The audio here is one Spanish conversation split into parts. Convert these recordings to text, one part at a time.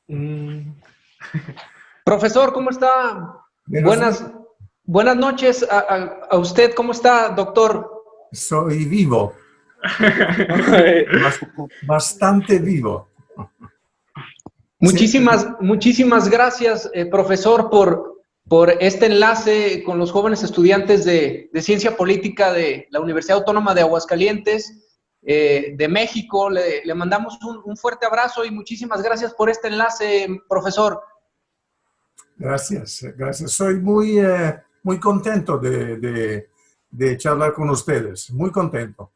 Mm. Profesor, ¿cómo está? Buenos Buenas noches a usted. ¿Cómo está, doctor? Soy vivo, bastante vivo. Sí, Muchísimas gracias, profesor, por este enlace con los jóvenes estudiantes de Ciencia Política de la Universidad Autónoma de Aguascalientes, de México. Le mandamos un fuerte abrazo y muchísimas gracias por este enlace, profesor. gracias. Soy muy contento de charlar con ustedes, muy contento.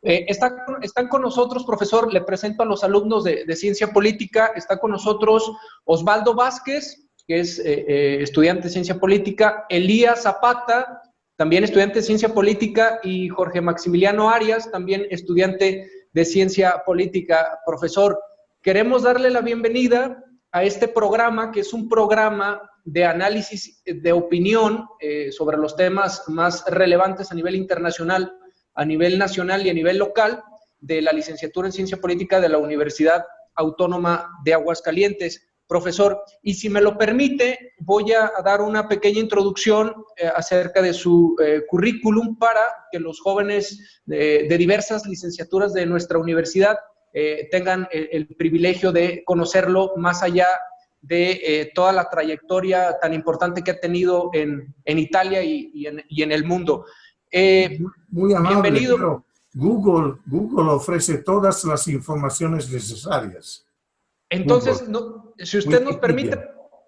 Están con nosotros, profesor, le presento a los alumnos de Ciencia Política. Está con nosotros Osvaldo Vázquez, que es estudiante de Ciencia Política, Elías Zapata, también estudiante de Ciencia Política, y Jorge Maximiliano Arias, también estudiante de Ciencia Política. Profesor, queremos darle la bienvenida a este programa, que es un programa de análisis de opinión sobre los temas más relevantes a nivel internacional, a nivel nacional y a nivel local, de la licenciatura en Ciencia Política de la Universidad Autónoma de Aguascalientes. Profesor, y si me lo permite, voy a dar una pequeña introducción acerca de su currículum para que los jóvenes de diversas licenciaturas de nuestra universidad tengan el privilegio de conocerlo más allá de toda la trayectoria tan importante que ha tenido en Italia y en el mundo. Muy amable, Bienvenido. pero Google ofrece todas las informaciones necesarias. Entonces, si usted nos permite,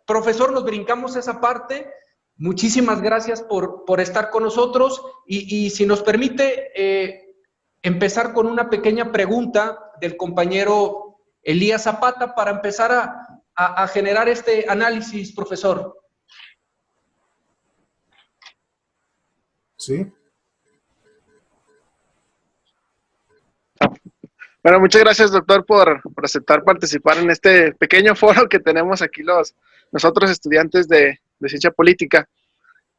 profesor, nos brincamos esa parte. Muchísimas gracias por estar con nosotros y si nos permite empezar con una pequeña pregunta del compañero Elías Zapata para empezar a generar este análisis, profesor. Sí. Bueno, muchas gracias, doctor, por aceptar participar en este pequeño foro que tenemos aquí nosotros estudiantes de Ciencia Política.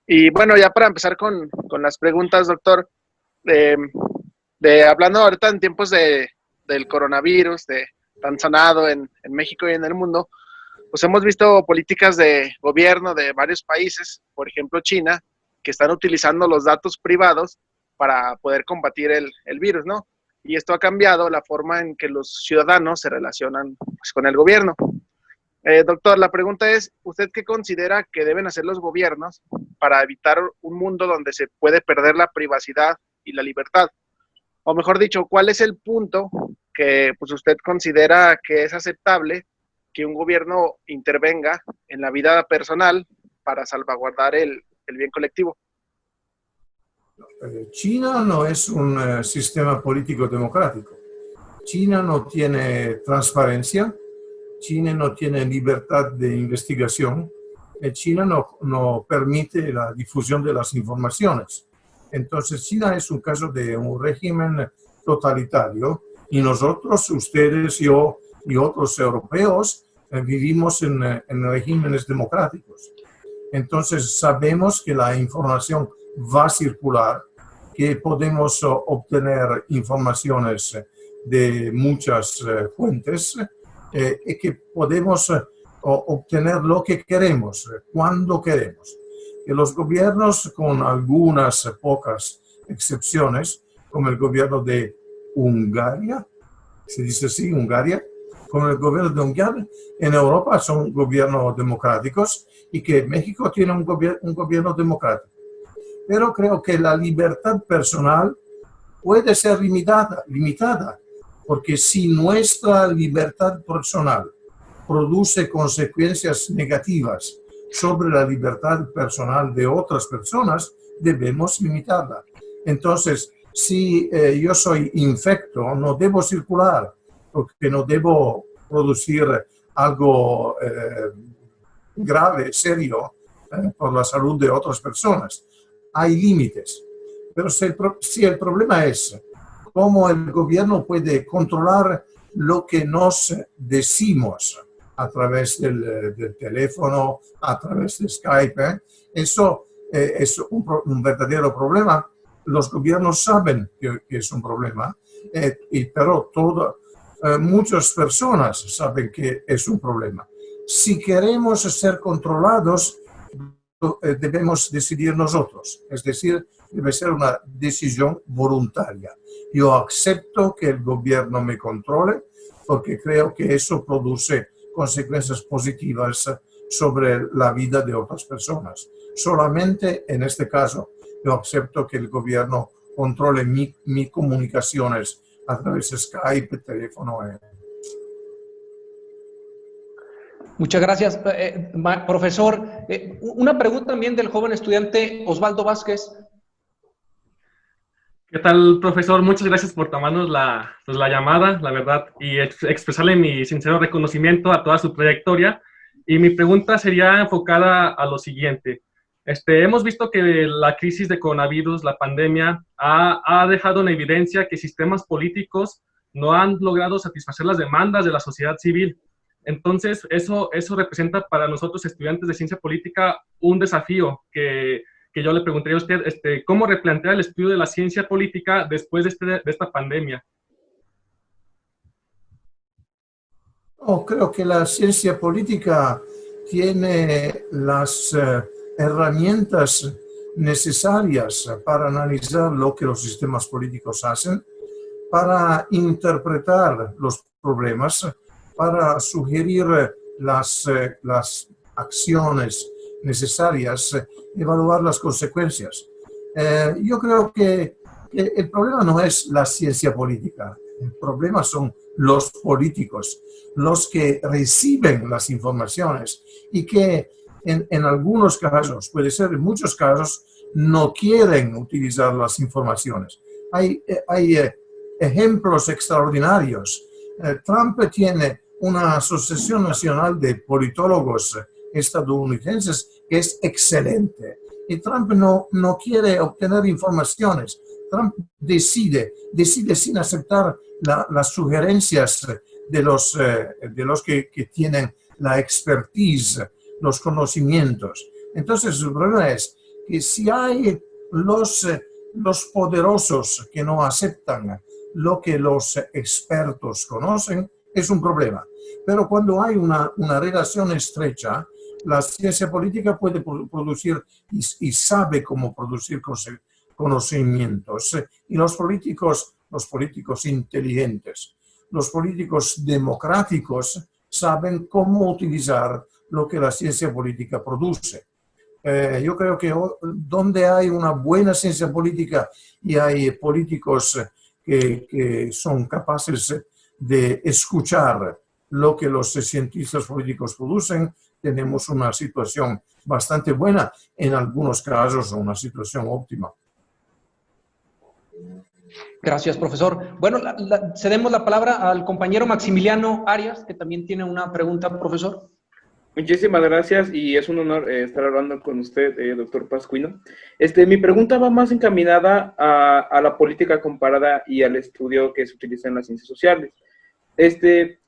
Y bueno, ya para empezar con las preguntas, doctor, hablando ahorita en tiempos del coronavirus, tan sonado en México y en el mundo, pues hemos visto políticas de gobierno de varios países, por ejemplo China, que están utilizando los datos privados para poder combatir el virus, ¿no? Y esto ha cambiado la forma en que los ciudadanos se relacionan pues, con el gobierno. Doctor, la pregunta es, ¿usted qué considera que deben hacer los gobiernos para evitar un mundo donde se puede perder la privacidad y la libertad? O mejor dicho, ¿cuál es el punto que pues, usted considera que es aceptable que un gobierno intervenga en la vida personal para salvaguardar el bien colectivo? China no es un sistema político democrático. China no tiene transparencia, China no tiene libertad de investigación, China no permite la difusión de las informaciones. Entonces, China es un caso de un régimen totalitario y nosotros, ustedes, yo y otros europeos, vivimos en regímenes democráticos. Entonces, sabemos que la información va a circular, que podemos obtener informaciones de muchas fuentes y que podemos obtener lo que queremos, cuando queremos. Y los gobiernos, con algunas pocas excepciones, como el gobierno de Hungría, se dice así, Hungría, como el gobierno de Hungría, en Europa son gobiernos democráticos y que México tiene un gobierno democrático. Pero creo que la libertad personal puede ser limitada, porque si nuestra libertad personal produce consecuencias negativas sobre la libertad personal de otras personas, debemos limitarla. Entonces, si yo soy infecto, no debo circular, porque no debo producir algo grave, serio, por la salud de otras personas. Hay límites. Pero si el problema es cómo el gobierno puede controlar lo que nos decimos a través del teléfono, a través de Skype, eso es un verdadero problema. Los gobiernos saben que es un problema, pero muchas personas saben que es un problema. Si queremos ser controlados, debemos decidir nosotros, es decir, debe ser una decisión voluntaria. Yo acepto que el gobierno me controle porque creo que eso produce consecuencias positivas sobre la vida de otras personas. Solamente en este caso yo acepto que el gobierno controle mis comunicaciones a través de Skype, teléfono. Muchas gracias, profesor. Una pregunta también del joven estudiante Osvaldo Vázquez. ¿Qué tal, profesor? Muchas gracias por tomarnos la llamada, la verdad, y expresarle mi sincero reconocimiento a toda su trayectoria. Y mi pregunta sería enfocada a lo siguiente. Hemos visto que la crisis de coronavirus, la pandemia, ha dejado en evidencia que sistemas políticos no han logrado satisfacer las demandas de la sociedad civil. Entonces, eso representa para nosotros, estudiantes de ciencia política, un desafío que yo le preguntaría a usted, ¿cómo replantear el estudio de la ciencia política después de esta pandemia? Creo que la ciencia política tiene las herramientas necesarias para analizar lo que los sistemas políticos hacen, para interpretar los problemas, para sugerir las acciones necesarias, evaluar las consecuencias. Yo creo que el problema no es la ciencia política, el problema son los políticos, los que reciben las informaciones y que en algunos casos, puede ser en muchos casos, no quieren utilizar las informaciones. Hay ejemplos extraordinarios. Trump tiene una asociación nacional de politólogos estadounidenses que es excelente. Y Trump no quiere obtener informaciones. Trump decide sin aceptar las sugerencias de los que tienen la expertise, los conocimientos. Entonces, el problema es que si hay los poderosos que no aceptan lo que los expertos conocen, es un problema. Pero cuando hay una relación estrecha, la ciencia política puede producir y sabe cómo producir conocimientos. Y los políticos inteligentes, los políticos democráticos saben cómo utilizar lo que la ciencia política produce. Yo creo que donde hay una buena ciencia política y hay políticos que son capaces de escuchar lo que los cientistas políticos producen, tenemos una situación bastante buena, en algunos casos una situación óptima. Gracias, profesor. Bueno, cedemos la palabra al compañero Maximiliano Arias, que también tiene una pregunta, profesor. Muchísimas gracias y es un honor estar hablando con usted, doctor Pascuino. Mi pregunta va más encaminada a la política comparada y al estudio que se utiliza en las ciencias sociales.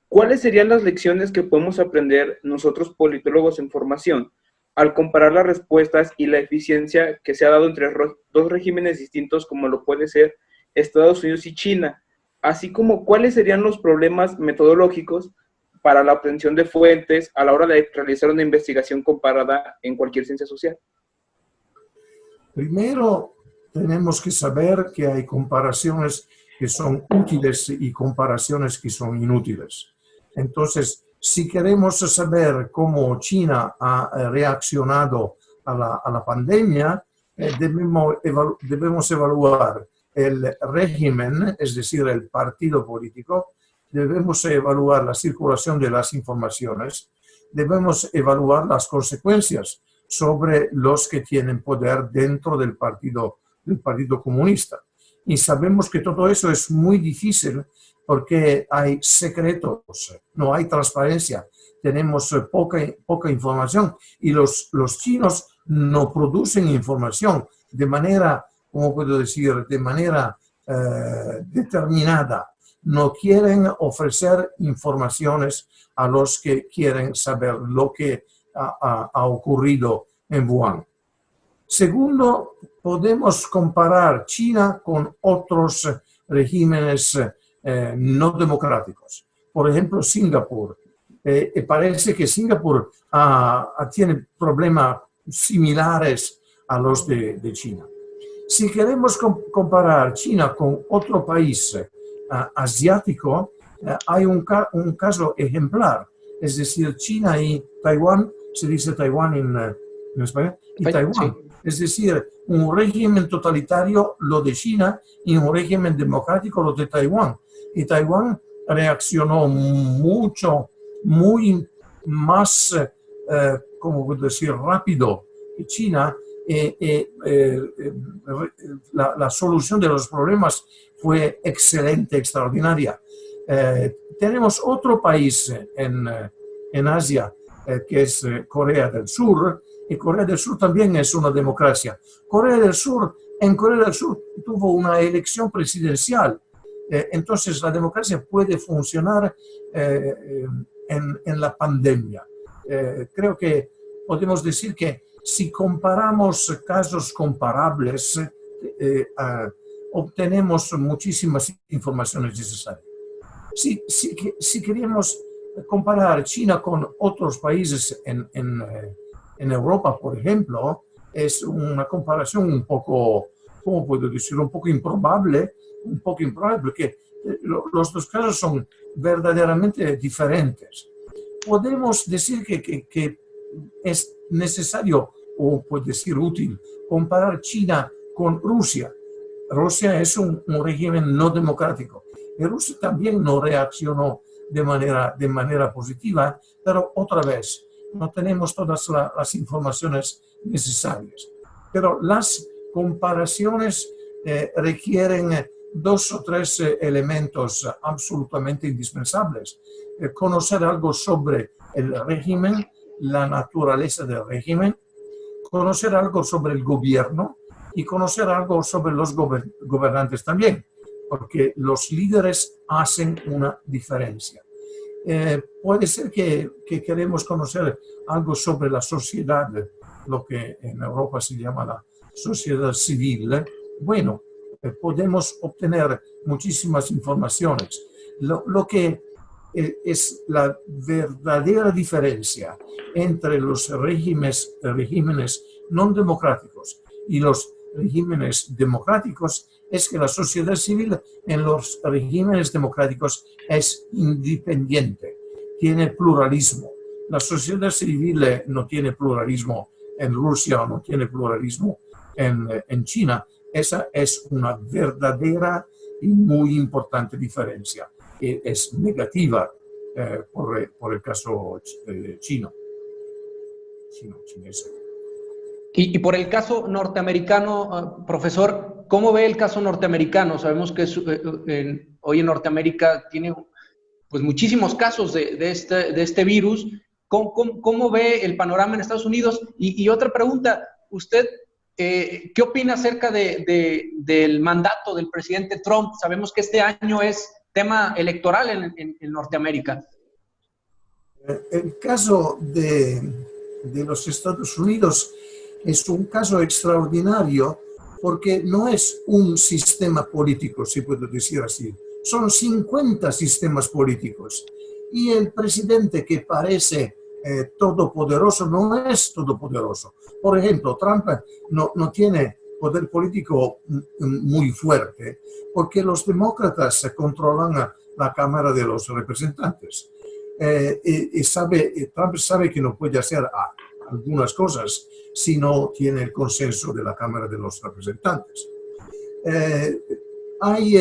¿Cuáles serían las lecciones que podemos aprender nosotros politólogos en formación al comparar las respuestas y la eficiencia que se ha dado entre dos regímenes distintos como lo puede ser Estados Unidos y China? Así como cuáles serían los problemas metodológicos para la obtención de fuentes a la hora de realizar una investigación comparada en cualquier ciencia social. Primero, tenemos que saber que hay comparaciones que son útiles y comparaciones que son inútiles. Entonces, si queremos saber cómo China ha reaccionado a la pandemia, debemos evaluar el régimen, es decir, el partido político. Debemos evaluar la circulación de las informaciones, debemos evaluar las consecuencias sobre los que tienen poder dentro del Partido Comunista. Y sabemos que todo eso es muy difícil porque hay secretos, no hay transparencia, tenemos poca información y los chinos no producen información de manera, ¿cómo puedo decir?, de manera determinada. No quieren ofrecer informaciones a los que quieren saber lo que ha ocurrido en Wuhan. Segundo, podemos comparar China con otros regímenes no democráticos. Por ejemplo, Singapur. Parece que Singapur tiene problemas similares a los de China. Si queremos comparar China con otro país asiático, hay un caso ejemplar, es decir, China y Taiwán, se dice Taiwán en español, y Taiwán. Sí. Es decir, un régimen totalitario lo de China y un régimen democrático lo de Taiwán. Y Taiwán reaccionó muy más, ¿cómo puedo decir?, rápido que China. La solución de los problemas fue excelente, extraordinaria. Tenemos otro país en Asia, que es Corea del Sur, y Corea del Sur también es una democracia. En Corea del Sur tuvo una elección presidencial, entonces la democracia puede funcionar en la pandemia. Creo que podemos decir que si comparamos casos comparables, obtenemos muchísimas informaciones necesarias. Si queremos comparar China con otros países en Europa, por ejemplo, es una comparación un poco, ¿cómo puedo decirlo?, un poco improbable, porque los dos casos son verdaderamente diferentes. Podemos decir que es necesario, o puede decir útil, comparar China con Rusia. Rusia es un régimen no democrático. Y Rusia también no reaccionó de manera positiva, pero otra vez, no tenemos todas las informaciones necesarias. Pero las comparaciones requieren 2 o 3 elementos absolutamente indispensables. Conocer algo sobre el régimen, la naturaleza del régimen, conocer algo sobre el gobierno y conocer algo sobre los gobernantes también, porque los líderes hacen una diferencia. Puede ser que queremos conocer algo sobre la sociedad, lo que en Europa se llama la sociedad civil. Bueno, podemos obtener muchísimas informaciones. Lo que es la verdadera diferencia entre los regímenes no democráticos y los regímenes democráticos es que la sociedad civil en los regímenes democráticos es independiente, tiene pluralismo. La sociedad civil no tiene pluralismo en Rusia o no tiene pluralismo en China. Esa es una verdadera y muy importante diferencia. Es negativa por el caso chinés. Y por el caso norteamericano, profesor, ¿cómo ve el caso norteamericano? Sabemos que hoy en Norteamérica tiene pues, muchísimos casos de este virus. ¿Cómo ve el panorama en Estados Unidos? Y otra pregunta, ¿usted qué opina acerca del mandato del presidente Trump? Sabemos que este año es tema electoral en Norteamérica. El caso de los Estados Unidos es un caso extraordinario porque no es un sistema político, si puedo decir así. Son 50 sistemas políticos y el presidente que parece todopoderoso no es todopoderoso. Por ejemplo, Trump no tiene poder político muy fuerte porque los demócratas controlan la Cámara de los Representantes. Trump sabe que no puede hacer algunas cosas si no tiene el consenso de la Cámara de los Representantes. Hay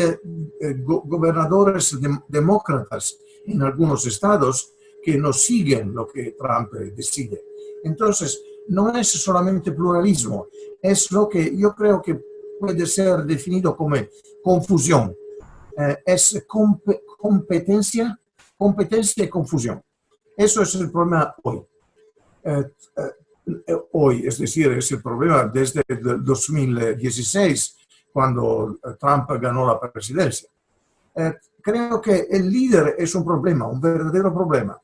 gobernadores demócratas en algunos estados que no siguen lo que Trump decide. Entonces, no es solamente pluralismo, es lo que yo creo que puede ser definido como confusión. Es competencia y confusión. Eso es el problema hoy. Es decir, es el problema desde el 2016, cuando Trump ganó la presidencia. Creo que el líder es un problema, un verdadero problema.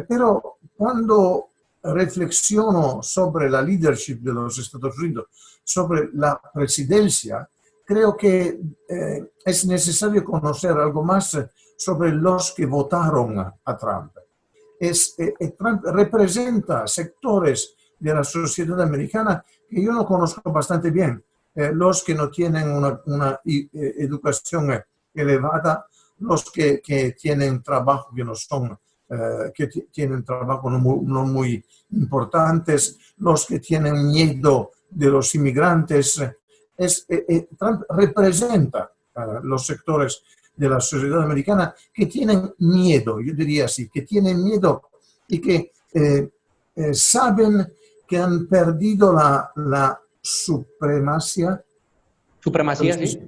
Pero cuando reflexiono sobre la leadership de los Estados Unidos, sobre la presidencia, creo que es necesario conocer algo más sobre los que votaron a Trump. Trump representa sectores de la sociedad americana que yo no conozco bastante bien. Los que no tienen una educación elevada, los que tienen trabajo que no son, que tienen trabajo no muy importantes, los que tienen miedo de los inmigrantes. Trump representa los sectores de la sociedad americana que tienen miedo, yo diría así, que tienen miedo y que saben que han perdido la supremacía. Supremacía, sí.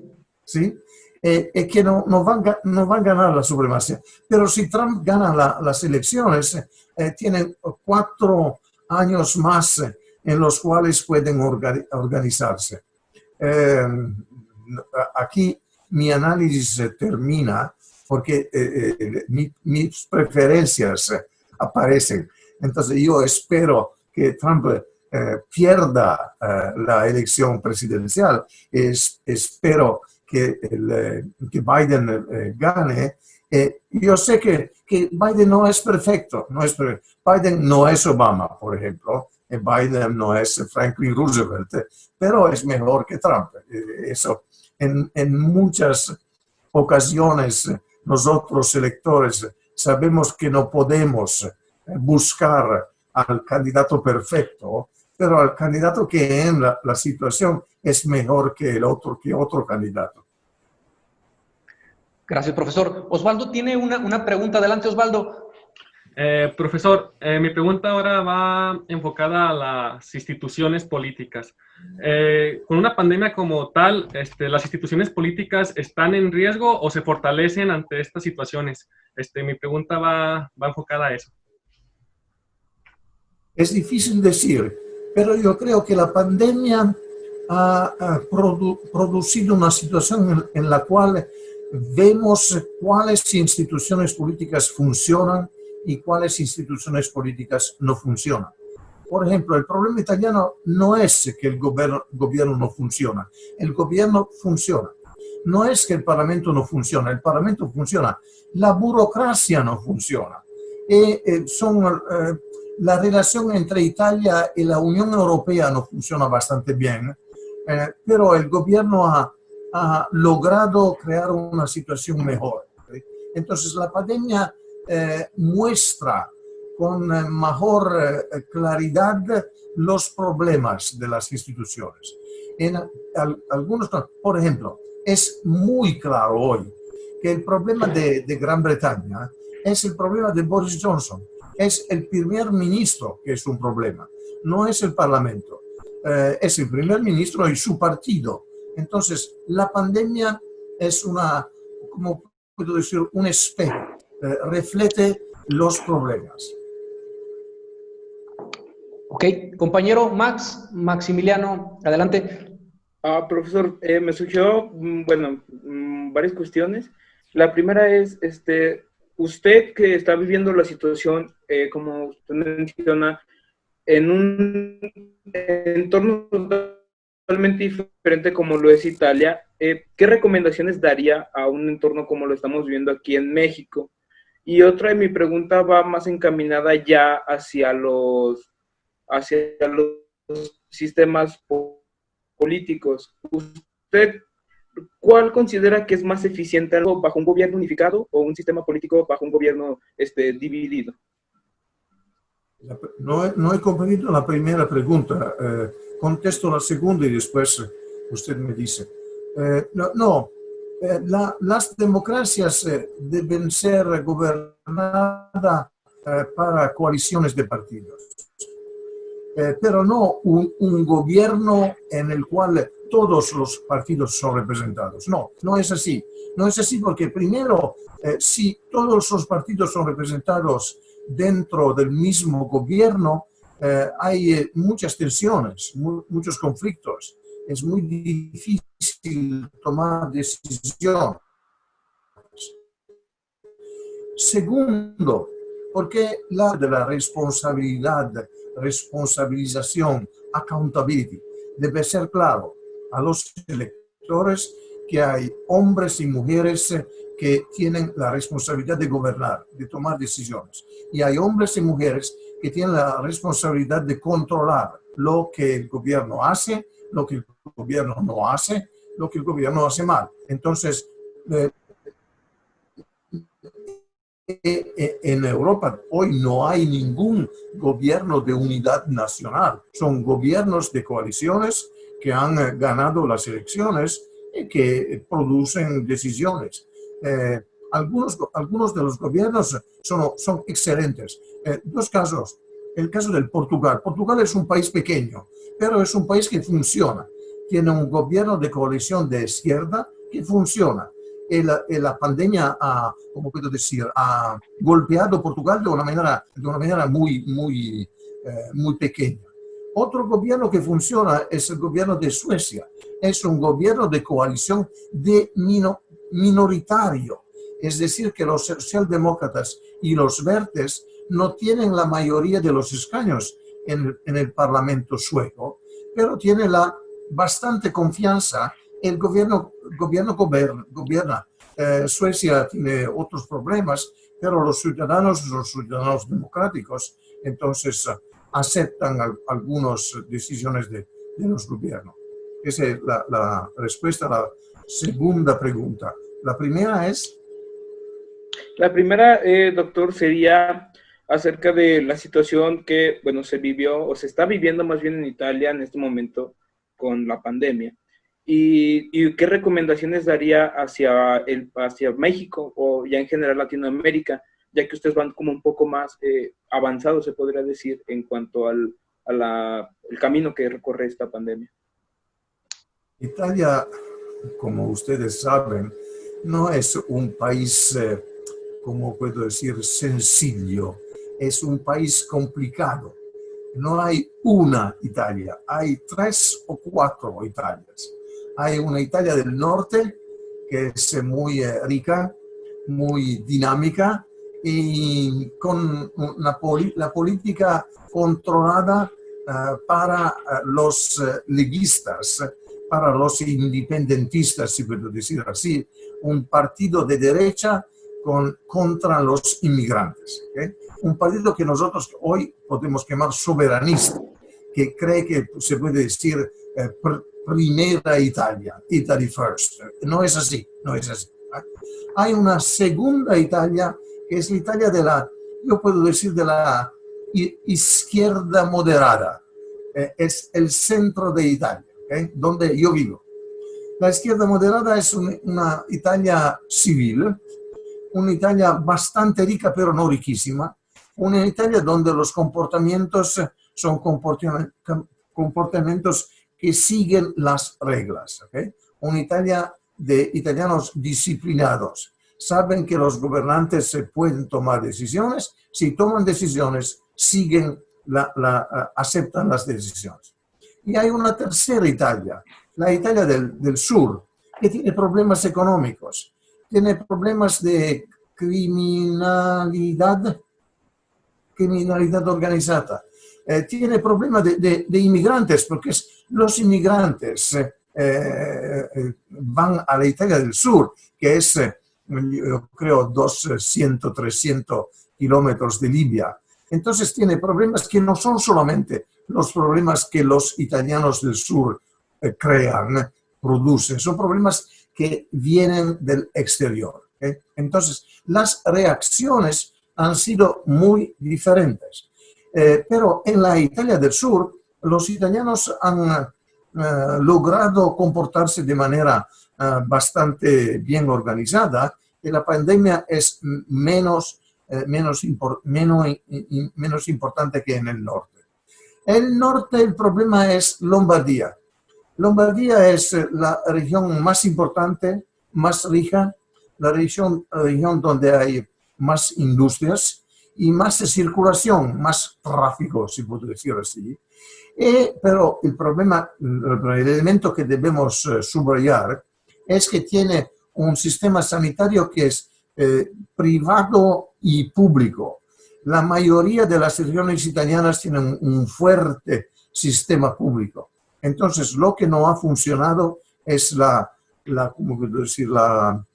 ¿Sí? Que no van a ganar la supremacía. Pero si Trump gana las elecciones, tienen 4 años más en los cuales pueden organizarse. Aquí mi análisis termina porque mis preferencias aparecen. Entonces yo espero que Trump pierda la elección presidencial. Espero que Biden gane. Yo sé que Biden no es perfecto. Biden no es Obama, por ejemplo. Biden no es Franklin Roosevelt, pero es mejor que Trump. Eso, en muchas ocasiones, nosotros electores sabemos que no podemos buscar al candidato perfecto, pero al candidato que en la situación es mejor que otro candidato. Gracias, profesor. Osvaldo tiene una pregunta. Adelante, Osvaldo. Profesor, mi pregunta ahora va enfocada a las instituciones políticas. Con una pandemia como tal, ¿las instituciones políticas están en riesgo o se fortalecen ante estas situaciones? Mi pregunta va enfocada a eso. Es difícil decir, pero yo creo que la pandemia ha producido una situación en la cual vemos cuáles instituciones políticas funcionan y cuáles instituciones políticas no funcionan. Por ejemplo, el problema italiano no es que el gobierno no funciona, el gobierno funciona. No es que el Parlamento no funciona, el Parlamento funciona. La burocracia no funciona. La relación entre Italia y la Unión Europea no funciona bastante bien, pero el gobierno ha logrado crear una situación mejor. Entonces, la pandemia muestra con mejor claridad los problemas de las instituciones. En algunos, por ejemplo, es muy claro hoy que el problema de Gran Bretaña es el problema de Boris Johnson. Es el primer ministro que es un problema, no es el Parlamento. Es el primer ministro y su partido. Entonces, la pandemia es como puedo decir, un espejo, refleja los problemas. Ok, compañero Maximiliano, adelante. Profesor, me surgió, varias cuestiones. La primera es, usted que está viviendo la situación, como usted menciona, en un entorno totalmente diferente como lo es Italia, ¿qué recomendaciones daría a un entorno como lo estamos viviendo aquí en México? Y otra de mi pregunta va más encaminada ya hacia los sistemas políticos. ¿Usted cuál considera que es más eficiente, algo bajo un gobierno unificado o un sistema político bajo un gobierno dividido? No he comprendido la primera pregunta. Contesto la segunda y después usted me dice. Las democracias deben ser gobernadas para coaliciones de partidos, pero no un gobierno en el cual todos los partidos son representados. No es así. No es así porque primero, si todos los partidos son representados dentro del mismo gobierno, hay muchas tensiones, muchos conflictos. Es muy difícil tomar decisiones. Segundo, porque de la responsabilización, accountability, debe ser claro a los electores sectores que hay hombres y mujeres que tienen la responsabilidad de gobernar, de tomar decisiones. Y hay hombres y mujeres que tienen la responsabilidad de controlar lo que el gobierno hace, lo que el gobierno no hace, lo que el gobierno hace mal. Entonces, en Europa hoy no hay ningún gobierno de unidad nacional. Son gobiernos de coaliciones que han ganado las elecciones y que producen decisiones. Algunos de los gobiernos son excelentes. Dos casos. El caso del Portugal. Portugal es un país pequeño, pero es un país que funciona. Tiene un gobierno de coalición de izquierda que funciona. La pandemia ha, ¿cómo puedo decir?, ha golpeado Portugal de una manera muy pequeña. Otro gobierno que funciona es el gobierno de Suecia. Es un gobierno de coalición minoritario. Es decir, que los socialdemócratas y los verdes no tienen la mayoría de los escaños en el Parlamento sueco, pero tiene bastante confianza. El gobierno gobierna. Suecia tiene otros problemas, pero los ciudadanos democráticos, entonces aceptan algunas decisiones de los gobiernos. Esa es la respuesta a la segunda pregunta. La primera es... La primera, doctor, sería acerca de la situación que, bueno, se vivió o se está viviendo más bien en Italia en este momento con la pandemia. ¿Y qué recomendaciones daría hacia México o ya en general Latinoamérica, ya que ustedes van como un poco más avanzados, se podría decir, en cuanto al camino que recorre esta pandemia? Italia, como ustedes saben, no es un país, como puedo decir, sencillo. Es un país complicado. No hay una Italia, hay 3 o 4 Italias. Hay una Italia del norte que es muy rica, muy dinámica y con la política controlada para los leguistas, para los independentistas, si puedo decir así, un partido de derecha contra los inmigrantes. ¿Okay? Un partido que nosotros hoy podemos llamar soberanista, que cree que se puede decir primera Italia, Italy first. No es así, no es así. Hay una segunda Italia, que es la Italia yo puedo decir, de la izquierda moderada. Es el centro de Italia, ¿okay? Donde yo vivo. La izquierda moderada es una Italia civil, una Italia bastante rica, pero no riquísima. Una Italia donde los comportamientos son comportamientos que siguen las reglas. ¿Okay? Una Italia de italianos disciplinados. Saben que los gobernantes se pueden tomar decisiones. Si toman decisiones, aceptan las decisiones. Y hay una tercera Italia, la Italia del sur, que tiene problemas económicos, tiene problemas de criminalidad organizada, tiene problemas de inmigrantes, porque los inmigrantes van a la Italia del sur, que es, yo creo, 200, 300 kilómetros de Libia. Entonces tiene problemas que no son solamente los problemas que los italianos del sur crean, producen, son problemas que vienen del exterior. ¿Okay? Entonces, las reacciones han sido muy diferentes. Pero en la Italia del sur, los italianos han logrado comportarse de manera bastante bien organizada y la pandemia es menos importante que en el norte. El norte, el problema es Lombardía. Lombardía es la región más importante, más rica, la región donde hay más industrias y más circulación, más tráfico, si puedo decir así. Pero el elemento que debemos subrayar es que tiene un sistema sanitario que es privado y público. La mayoría de las regiones italianas tienen un fuerte sistema público. Entonces, lo que no ha funcionado es ¿cómo puedo decir?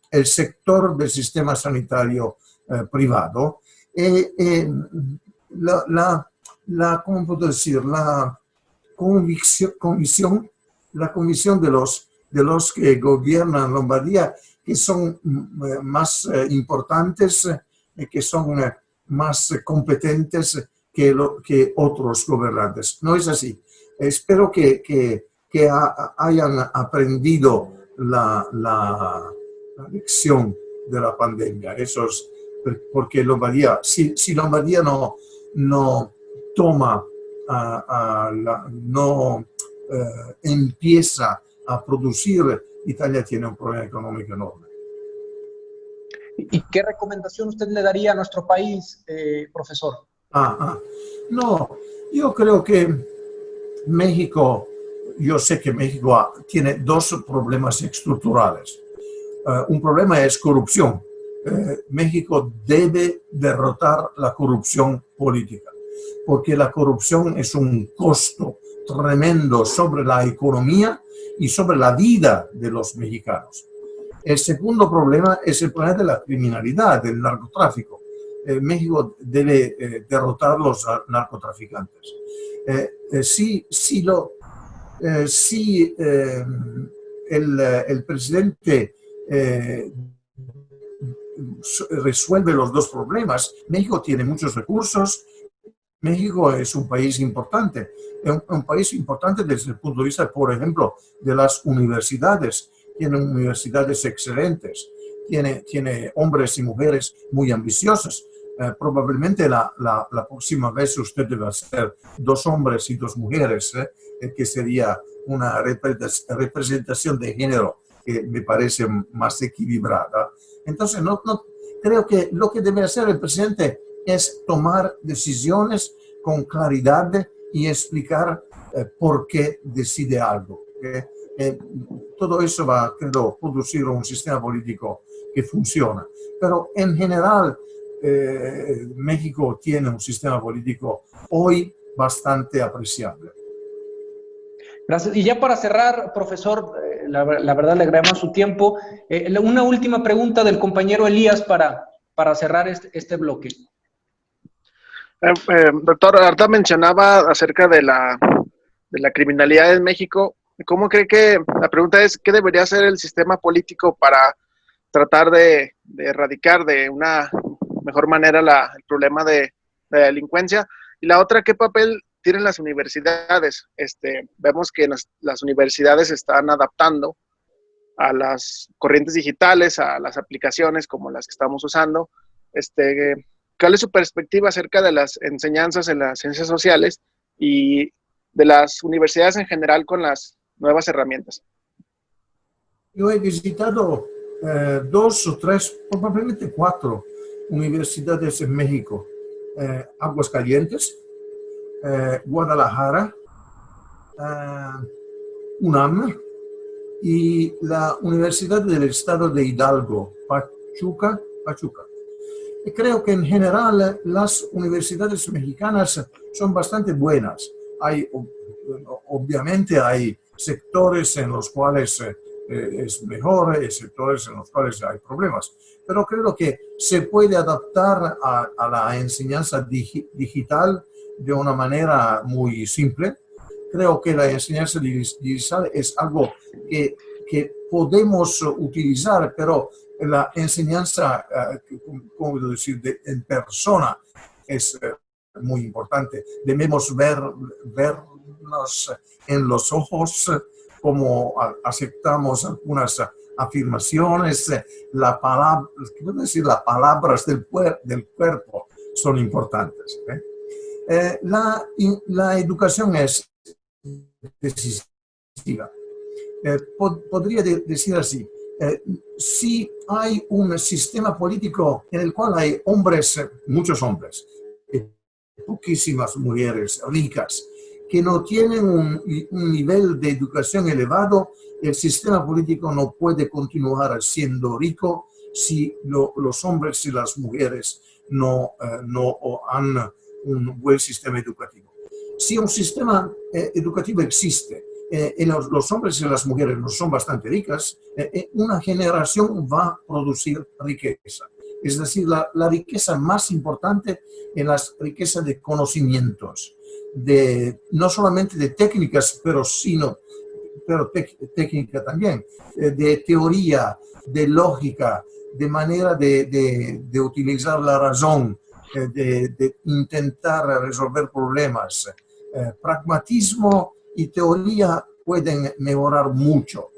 El sector del sistema sanitario privado. ¿Cómo puedo decir? La convicción de los que gobiernan Lombardía, que son más importantes, que son más competentes que otros gobernantes. No es así. Espero que hayan aprendido la lección de la pandemia. Eso es porque Lombardía, si Lombardía no toma, no empieza a producir, Italia tiene un problema económico enorme. ¿Y qué recomendación usted le daría a nuestro país, profesor? No, yo creo que México, yo sé que México tiene dos problemas estructurales. Un problema es corrupción. México debe derrotar la corrupción política, porque la corrupción es un costo tremendo sobre la economía y sobre la vida de los mexicanos. El segundo problema es el problema de la criminalidad, del narcotráfico. México debe derrotar a los narcotraficantes. Si el presidente resuelve los dos problemas, México tiene muchos recursos. México es un país importante desde el punto de vista, por ejemplo, de las universidades. Tiene universidades excelentes, tiene hombres y mujeres muy ambiciosos. Probablemente la próxima vez usted debe hacer 2 hombres y 2 mujeres, que sería una representación de género que me parece más equilibrada. Entonces, creo que lo que debe hacer el presidente es tomar decisiones con claridad y explicar por qué decide algo. Todo eso va, creo, producir un sistema político que funciona. Pero en general, México tiene un sistema político hoy bastante apreciable. Gracias. Y ya para cerrar, profesor, la verdad le agradecemos su tiempo. Una última pregunta del compañero Elías para cerrar este bloque. Doctor, ahorita mencionaba acerca de la criminalidad en México. ¿Cómo cree que, la pregunta es, qué debería hacer el sistema político para tratar de erradicar de una mejor manera el problema de la delincuencia? Y la otra, ¿qué papel tienen las universidades? Vemos que las universidades se están adaptando a las corrientes digitales, a las aplicaciones como las que estamos usando. ¿Cuál es su perspectiva acerca de las enseñanzas en las ciencias sociales y de las universidades en general con las nuevas herramientas? Yo he visitado 2 o 3, probablemente 4 universidades en México. Aguascalientes, Guadalajara, UNAM y la Universidad del Estado de Hidalgo, Pachuca. Y creo que en general las universidades mexicanas son bastante buenas. Obviamente hay sectores en los cuales es mejor, hay sectores en los cuales hay problemas, pero creo que se puede adaptar a la enseñanza digital de una manera muy simple. Creo que la enseñanza digital es algo que podemos utilizar, pero la enseñanza, ¿cómo decir?, en persona es muy importante. Debemos vernos en los ojos, como aceptamos algunas afirmaciones, las palabras del cuerpo son importantes. La educación es decisiva. Podría decir así, si hay un sistema político en el cual hay muchos hombres, poquísimas mujeres ricas, que no tienen un nivel de educación elevado, el sistema político no puede continuar siendo rico si los hombres y las mujeres no han un buen sistema educativo. Si un sistema educativo existe los hombres y las mujeres no son bastante ricas, una generación va a producir riqueza. Es decir, la riqueza más importante es la riqueza de conocimientos, no solamente de técnicas, pero técnica también, de teoría, de lógica, de manera de utilizar la razón, de intentar resolver problemas. Pragmatismo y teoría pueden mejorar mucho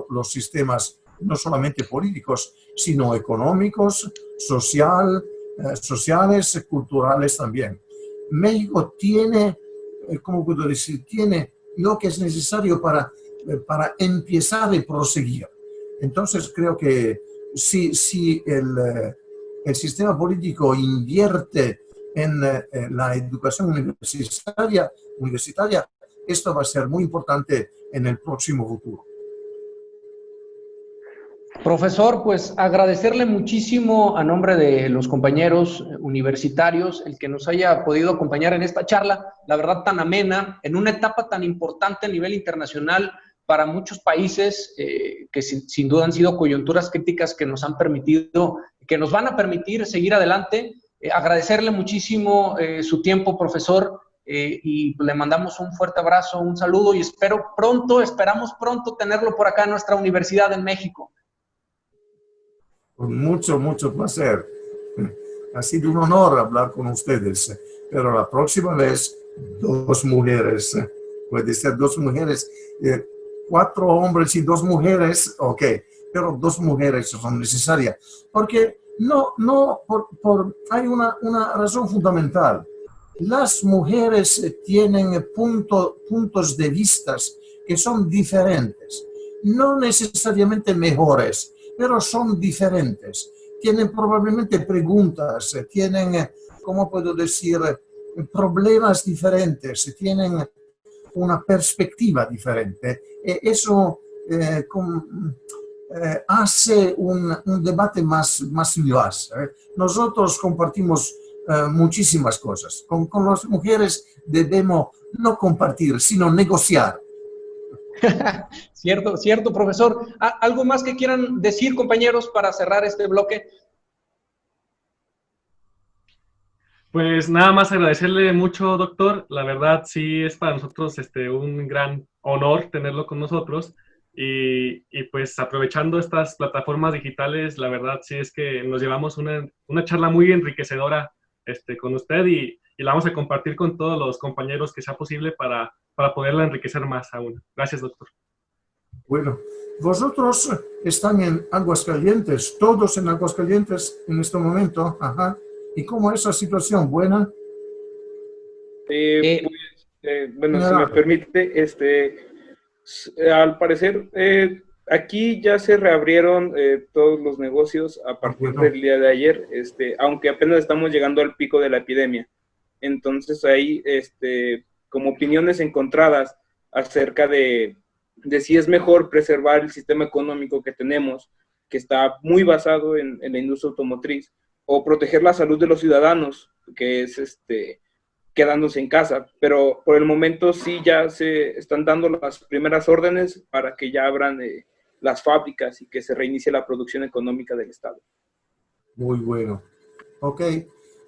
los sistemas, no solamente políticos, sino económicos, sociales, culturales también. México tiene, ¿cómo puedo decir? Tiene lo que es necesario para empezar y proseguir. Entonces creo que si el sistema político invierte en la educación universitaria, esto va a ser muy importante en el próximo futuro. Profesor, pues agradecerle muchísimo a nombre de los compañeros universitarios el que nos haya podido acompañar en esta charla, la verdad tan amena, en una etapa tan importante a nivel internacional para muchos países que sin duda han sido coyunturas críticas que nos han permitido, que nos van a permitir seguir adelante. Agradecerle muchísimo su tiempo, profesor, y le mandamos un fuerte abrazo, un saludo y esperamos pronto tenerlo por acá en nuestra universidad en México. Con mucho placer. Ha sido un honor hablar con ustedes, pero la próxima vez 2 mujeres, puede ser 2 mujeres, 4 hombres y 2 mujeres, ok, pero 2 mujeres son necesarias, porque hay una razón fundamental. Las mujeres tienen puntos de vista que son diferentes, no necesariamente mejores, pero son diferentes. Tienen probablemente preguntas, tienen, ¿cómo puedo decir?, problemas diferentes, tienen una perspectiva diferente. Eso hace un debate más vivaz. Nosotros compartimos muchísimas cosas. Con las mujeres debemos no compartir, sino negociar. Cierto, profesor. ¿Algo más que quieran decir, compañeros, para cerrar este bloque? Pues nada más agradecerle mucho, doctor. La verdad sí es para nosotros un gran honor tenerlo con nosotros y pues aprovechando estas plataformas digitales, la verdad sí es que nos llevamos una charla muy enriquecedora con usted y la vamos a compartir con todos los compañeros que sea posible para poderla enriquecer más aún. Gracias, doctor. Bueno, vosotros están en Aguascalientes, todos en Aguascalientes en este momento. Ajá. ¿Y cómo es la situación? ¿Buena? Bueno, si me permite, al parecer, aquí ya se reabrieron todos los negocios a partir del día de ayer, aunque apenas estamos llegando al pico de la epidemia. Entonces hay como opiniones encontradas acerca de si es mejor preservar el sistema económico que tenemos, que está muy basado en la industria automotriz, o proteger la salud de los ciudadanos, que es quedándose en casa. Pero por el momento sí ya se están dando las primeras órdenes para que ya abran las fábricas y que se reinicie la producción económica del Estado. Muy bueno. Ok,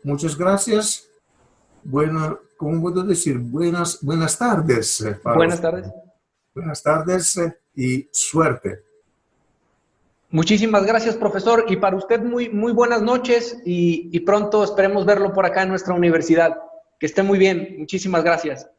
muchas gracias. Bueno, ¿cómo puedo decir? Buenas tardes. Buenas tardes. Buenas tardes y suerte. Muchísimas gracias, profesor. Y para usted muy buenas noches y pronto esperemos verlo por acá en nuestra universidad. Que esté muy bien. Muchísimas gracias.